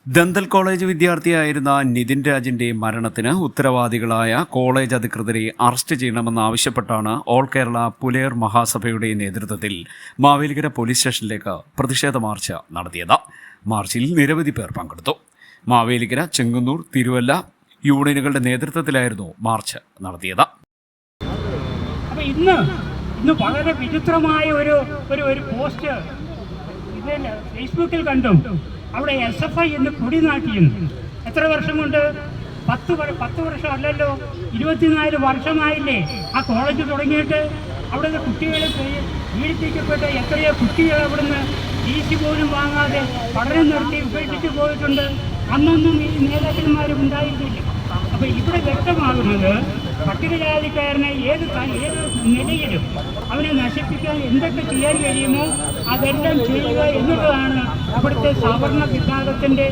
Dental college വിദ്യാർത്ഥിയായിരുന്ന Nitin രാജിന്റെ മരണത്തിന് ഉത്തരവാദികളായ college അധികൃതരെ arrest ചെയ്യണമെന്നാവശ്യപ്പെട്ടാണ് all Kerala പുലയർ മഹാസഭയുടെ നേതൃത്വത്തിൽ മാവേലിക്കര പോലീസ് സ്റ്റേഷനിലേക്ക് പ്രതിഷേധ മാർച്ച് നടത്തിയത്. മാർച്ചിൽ നിരവധി പേർ പങ്കെടുത്തു. മാവേലിക്കര, ചെങ്ങന്നൂർ, തിരുവല്ല യൂണിയനുകളുടെ നേതൃത്വത്തിലായിരുന്നു മാർച്ച് നടത്തിയത്. ഇന്ന് വളരെ വിചിത്രമായ ഒരു പോസ്റ്റ് ഫേസ്ബുക്കിൽ കണ്ടു. അവിടെ SFI എന്ന് കൊടി നാട്ടിയിരുന്നു. എത്ര വർഷം കൊണ്ട്? 10 വർഷം അല്ലല്ലോ, 24 വർഷമായില്ലേ ആ കോളേജ് തുടങ്ങിയിട്ട്. അവിടുന്ന് കുട്ടികളെ പീഡിപ്പിക്കപ്പെട്ട എത്രയോ കുട്ടികൾ അവിടുന്ന് DC പോലും വാങ്ങാതെ പഠനം നിർത്തി ഉപേക്ഷിച്ച് പോയിട്ടുണ്ട്. അന്നൊന്നും ഈ നേതാക്കന്മാരും ഉണ്ടായിരുന്നില്ല. അപ്പോൾ ഇവിടെ വ്യക്തമാകുന്നത് പട്ടികജാതിക്കാരനെ ഏത് നിലയിലും അവനെ നശിപ്പിക്കാൻ എന്തൊക്കെ ചെയ്യാൻ കഴിയുമോ അതെല്ലാം ചെയ്യുക എന്നുള്ളതാണ് അവിടുത്തെ സവർണ വിഭാഗത്തിൻ്റെ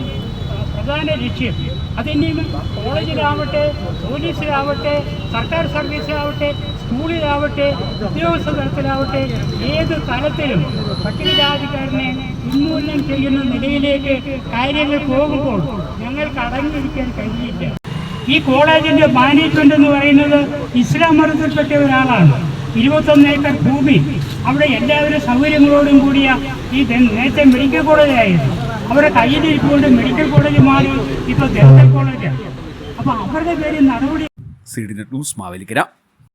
പ്രധാന ലക്ഷ്യം. അതിൻ്റെയും കോളേജിലാവട്ടെ, പോലീസിലാവട്ടെ, സർക്കാർ സർവീസിലാവട്ടെ, സ്കൂളിലാവട്ടെ, ഉദ്യോഗസ്ഥ തലത്തിലാവട്ടെ, ഏത് തലത്തിലും പട്ടികജാതിക്കാരനെ ഉന്മൂലനം ചെയ്യുന്ന നിലയിലേക്ക് കാര്യങ്ങൾ പോകുമ്പോൾ ഞങ്ങൾക്ക് അടങ്ങിയിരിക്കാൻ കഴിയില്ല. ഈ കോളേജിൻ്റെ മാനേജ്മെന്റ് എന്ന് പറയുന്നത് ഇസ്ലാം മതത്തിൽപ്പെട്ട ഒരാളാണ്. 21 ഏക്കർ ഭൂമി, അവിടെ എല്ലാവരും സൗകര്യങ്ങളോടും കൂടിയ ഈ നേരത്തെ മെഡിക്കൽ കോളേജായിരുന്നു. അവരുടെ കയ്യിലിരിക്കൊണ്ട് മെഡിക്കൽ കോളേജ് മാറി ഇപ്പോൾ ദന്തൽ കോളേജാണ്. അപ്പോൾ അവരുടെ പേരിൽ നടപടി. CDNet news, Mavelikkara.